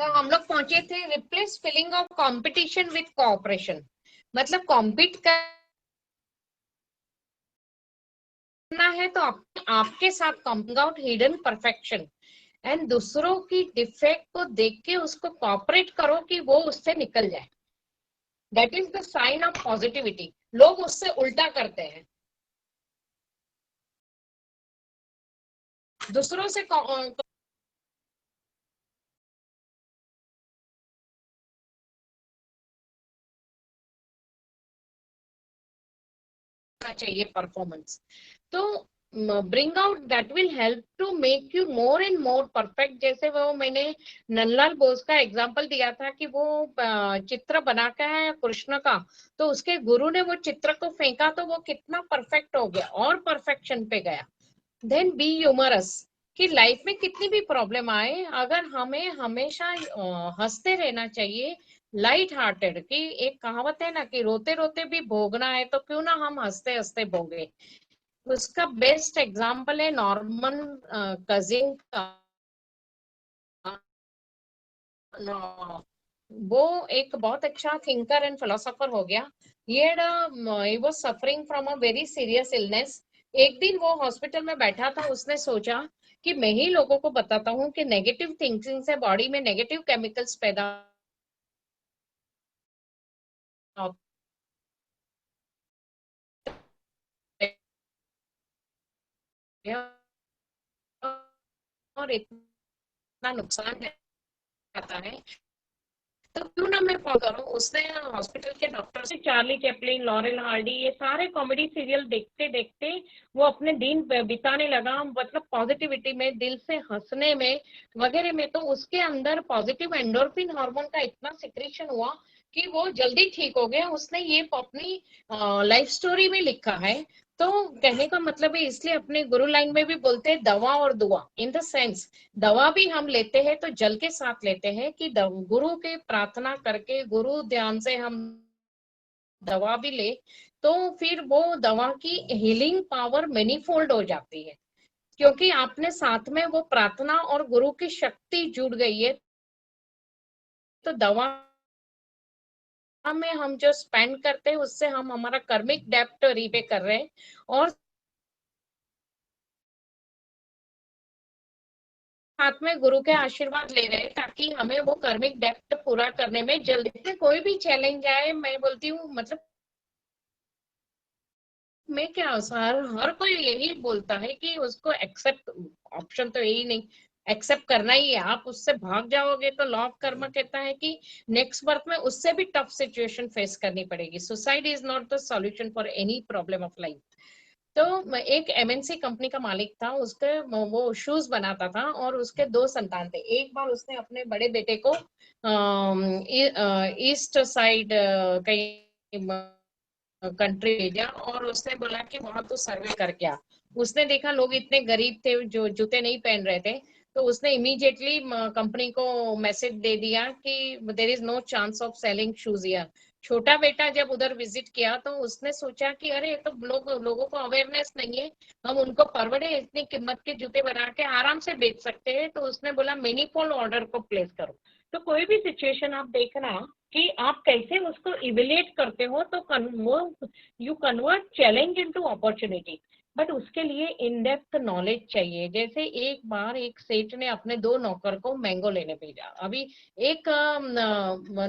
तो हम लोग पहुंचे थे replace feeling of competition with cooperation. मतलब कॉम्पीट करना है तो आपके साथ coming out hidden perfection and दूसरों की डिफेक्ट को देख के उसको कॉपरेट करो कि वो उससे निकल जाए। That is the sign of positivity. लोग उससे उल्टा करते हैं, दूसरों से चाहिए परफॉर्मेंस। तो bring out that will help to make you more and more perfect. जैसे वो मैंने नंदलाल बोस का एग्जांपल दिया था कि वो चित्र बना के है कृष्ण का, तो उसके गुरु ने वो चित्र को फेंका तो वो कितना परफेक्ट हो गया और परफेक्शन पे गया। देन बी ह्यूमरस, कि लाइफ में कितनी भी प्रॉब्लम आए अगर हमें हमेशा हंसते रहना चाहिए, लाइट हार्टेड। कि एक कहावत है ना कि रोते रोते भी भोगना है तो क्यों ना हम हंसते हंसते भोगे। उसका बेस्ट एग्जाम्पल है नॉर्मन कजिन का। वो एक बहुत अच्छा थिंकर एंड फिलोसोफर हो गया। ये was suffering from a very serious illness. एक दिन वो हॉस्पिटल में बैठा था, उसने सोचा कि मैं ही लोगों को बताता हूँ कि नेगेटिव थिंकिंग से बॉडी में नेगेटिव केमिकल्स पैदा होते हैं और इतना नुकसान करता है, तो क्यों ना मैं फॉलो करूं। उसने हॉस्पिटल के डॉक्टर से चार्ली चैपलिन, लॉरेल हार्डी, ये सारे कॉमेडी सीरियल देखते देखते वो अपने दिन बिताने लगा। मतलब पॉजिटिविटी में, दिल से हंसने में वगैरह में। तो उसके अंदर पॉजिटिव एंडोर्फिन हार्मोन का इतना सिक्रेशन हुआ कि वो जल्दी ठीक हो गया। उसने ये अपनी लाइफ स्टोरी में लिखा है। तो कहने का मतलब है, इसलिए अपने गुरु लाइन में भी बोलते हैं दवा और दुआ। इन द सेंस दवा भी हम लेते हैं तो जल के साथ लेते हैं कि गुरु के प्रार्थना करके, गुरु ध्यान से हम दवा भी ले तो फिर वो दवा की हीलिंग पावर मेनीफोल्ड हो जाती है, क्योंकि आपने साथ में वो प्रार्थना और गुरु की शक्ति जुड़ गई है। तो दवा में हम जो स्पेंड करते हैं उससे हम हमारा कर्मिक डेप्ट रीपे कर रहे हैं और साथ में गुरु के आशीर्वाद ले रहे हैं ताकि हमें वो कर्मिक डेप्ट पूरा करने में जल्दी से कोई भी चैलेंज आए। मैं बोलती हूँ मतलब मैं क्या, हर कोई यही बोलता है कि उसको एक्सेप्ट, ऑप्शन तो यही नहीं, एक्सेप्ट करना ही है। आप उससे भाग जाओगे तो लॉ ऑफ कर्म कहता है कि नेक्स्ट बर्थ में उससे भी टफ सिचुएशन फेस करनी पड़ेगी। Suicide is not the solution for any problem of life. तो एक एमएनसी कंपनी का मालिक था, उसके वो शूज बनाता था और उसके दो संतान थे। एक बार उसने अपने बड़े बेटे को ईस्ट साइड कहीं कंट्री भेजा और उसने बोला कि वहां तो सर्वे करके आ। उसने देखा लोग इतने गरीब थे जो जूते नहीं पहन रहे थे, तो उसने इमीडिएटली कंपनी को मैसेज दे दिया कि there is no chance of selling shoes here. छोटा बेटा जब उधर विजिट किया तो उसने सोचा कि अरे ये तो लोगों को अवेयरनेस नहीं है, हम उनको परवड़े इतनी कीमत के जूते बना के आराम से बेच सकते हैं। तो उसने बोला मेनीफोल्ड ऑर्डर को प्लेस करो। तो कोई भी सिचुएशन आप देखना कि आप कैसे उसको इवेल्युएट करते हो, तो you convert challenge into opportunity. But उसके लिए इन डेप्थ नॉलेज चाहिए। जैसे एक बार एक सेठ ने अपने दो नौकर को मैंगो लेने भेजा। अभी एक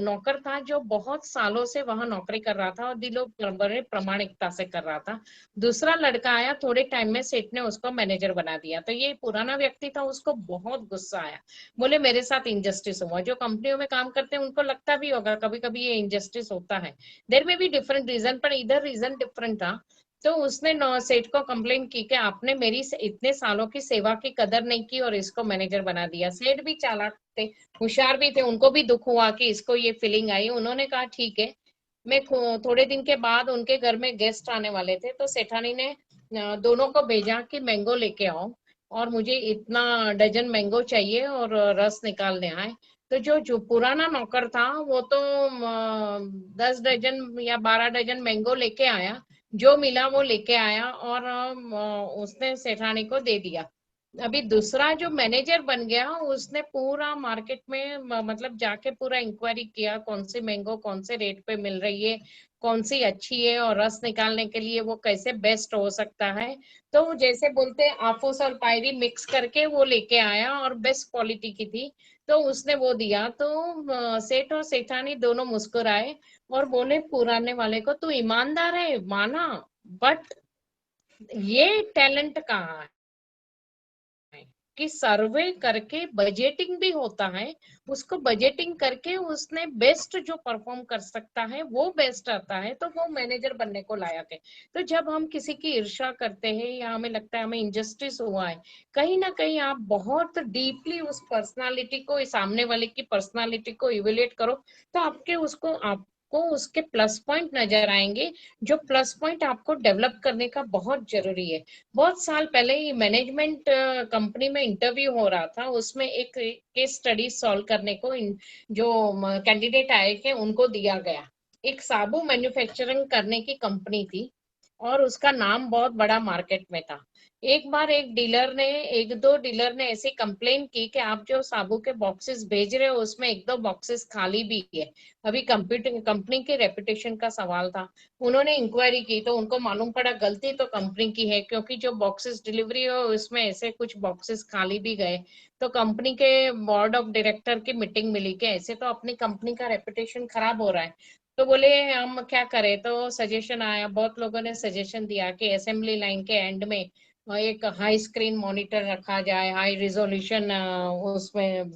नौकर था जो बहुत सालों से वहां नौकरी कर रहा था और दिलो बड़े प्रामाणिकता से कर रहा था। दूसरा लड़का आया, थोड़े टाइम में सेठ ने उसको मैनेजर बना दिया। तो ये पुराना व्यक्ति था, उसको बहुत गुस्सा आया। बोले मेरे साथ इंजस्टिस हुआ। जो कंपनियों में काम करते हैं उनको लगता भी होगा कभी कभी ये इंजस्टिस होता है। देर में भी डिफरेंट रीजन, पर इधर रीजन डिफरेंट था। तो उसने सेठ को कंप्लेन की कि आपने मेरी इतने सालों की सेवा की कदर नहीं की और इसको मैनेजर बना दिया। सेठ भी चालाक थे, होशियार भी थे, उनको भी दुख हुआ कि इसको ये फीलिंग आई। उन्होंने कहा ठीक है। मैं थोड़े दिन के बाद उनके घर में गेस्ट आने वाले थे, तो सेठानी ने दोनों को भेजा कि मैंगो लेके आओ और मुझे इतना डजन मैंगो चाहिए और रस निकालने आए। तो जो पुराना नौकर था वो तो 10 डजन या 12 डजन मैंगो लेके आया। जो मिला वो लेके आया और उसने सेठानी को दे दिया। अभी दूसरा जो मैनेजर बन गया उसने पूरा मार्केट में मतलब जाके पूरा इंक्वायरी किया, कौन सी मैंगो कौन से रेट पे मिल रही है, कौन सी अच्छी है, और रस निकालने के लिए वो कैसे बेस्ट हो सकता है। तो जैसे बोलते हैं आफूस और पायरी मिक्स करके वो लेके आया और बेस्ट क्वालिटी की थी, तो उसने वो दिया। तो सेठ और सेठानी दोनों मुस्कुराए और बोले पुराने वाले को, तू ईमानदार है माना, बट ये टैलेंट कहाँ है कि सर्वे करके बजटिंग भी होता है, उसको बजटिंग करके उसने बेस्ट जो परफॉर्म कर सकता है वो बेस्ट आता है, तो वो मैनेजर बनने को लायक है। तो जब हम किसी की ईर्ष्या करते हैं या हमें लगता है हमें इंजस्टिस हुआ है, कहीं ना कहीं आप बहुत डीपली उस पर्सनालिटी को, सामने वाले की पर्सनालिटी को इवेल्युएट करो, तो आपको उसके प्लस पॉइंट नजर आएंगे, जो प्लस पॉइंट आपको डेवलप करने का बहुत जरूरी है। बहुत साल पहले ही मैनेजमेंट कंपनी में इंटरव्यू हो रहा था, उसमें एक केस स्टडी सॉल्व करने को जो कैंडिडेट आए थे उनको दिया गया। एक साबु मैन्युफैक्चरिंग करने की कंपनी थी और उसका नाम बहुत बड़ा मार्केट में था। एक बार एक दो डीलर ने ऐसी कंप्लेन की कि आप जो साबु के बॉक्सेस भेज रहे हो उसमें एक दो बॉक्सेस खाली भी है। अभी कंप्यूटर कंपनी के रेपुटेशन का सवाल था। उन्होंने इंक्वायरी की तो उनको मालूम पड़ा गलती तो कंपनी की है, क्योंकि जो बॉक्सेस डिलीवरी हो उसमें ऐसे कुछ बॉक्सेस खाली भी गए। तो कंपनी के बोर्ड ऑफ डायरेक्टर की मीटिंग मिली कि ऐसे तो अपनी कंपनी का रेपुटेशन खराब हो रहा है। तो बोले हम क्या करें, तो सजेशन आया, बहुत लोगों ने सजेशन दिया कि असेंबली लाइन के एंड में एक हाई स्क्रीन मॉनिटर रखा जाए, हाई रिजोल्यूशन उसमें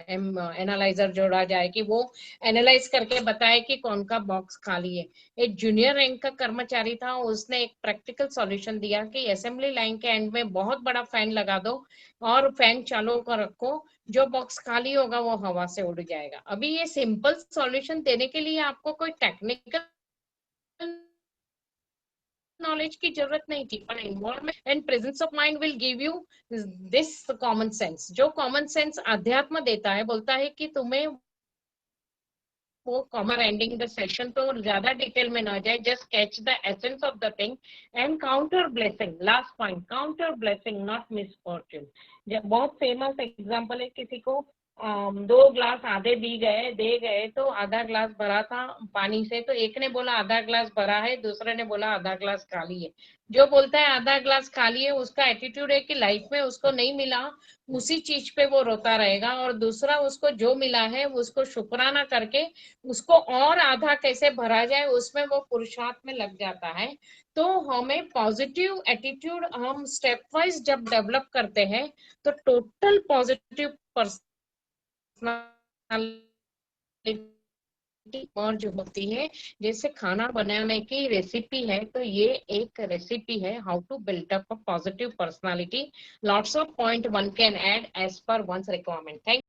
एनालाइजर जोड़ा जाए कि वो एनालाइज करके बताए कि कौन का बॉक्स खाली है। एक जूनियर रैंक का कर्मचारी था, उसने एक प्रैक्टिकल सॉल्यूशन दिया कि असेंबली लाइन के एंड में बहुत बड़ा फैन लगा दो और फैन चालू कर रखो, जो बॉक्स खाली होगा वो हवा से उड़ जाएगा। अभी ये सिंपल सॉल्यूशन देने के लिए आपको कोई टेक्निकल नॉलेज की जरूरत नहीं थी, पर involvement and presence of mind will give you this common sense. जो कॉमन सेंस अध्यात्म देता है, बोलता है कि तुम्हें वो कॉमन एंडिंग द सेशन तो ज्यादा डिटेल में ना जाए, just catch the essence of the thing and counter blessing. Last point, counter blessing not misfortune. जब बहुत फेमस एग्जांपल है, किसी को दो ग्लास आधे दे गए तो आधा ग्लास भरा था पानी से, तो एक ने बोला आधा ग्लास भरा है, दूसरे ने बोला आधा ग्लास खाली है। जो बोलता है आधा ग्लास खाली है उसका एटीट्यूड है कि लाइफ में उसको नहीं मिला उसी चीज पे वो रोता रहेगा, और दूसरा उसको जो मिला है उसको शुक्राना करके उसको और आधा कैसे भरा जाए उसमें वो पुरुषार्थ में लग जाता है। तो हमें पॉजिटिव एटीट्यूड हम स्टेप वाइज जब डेवलप करते हैं तो टोटल पॉजिटिव पर्सनालिटी मर्ज होती है। जैसे खाना बनाने की रेसिपी है, तो ये एक रेसिपी है how to build up a positive personality. Lots of point one can add as per one's requirement. Thank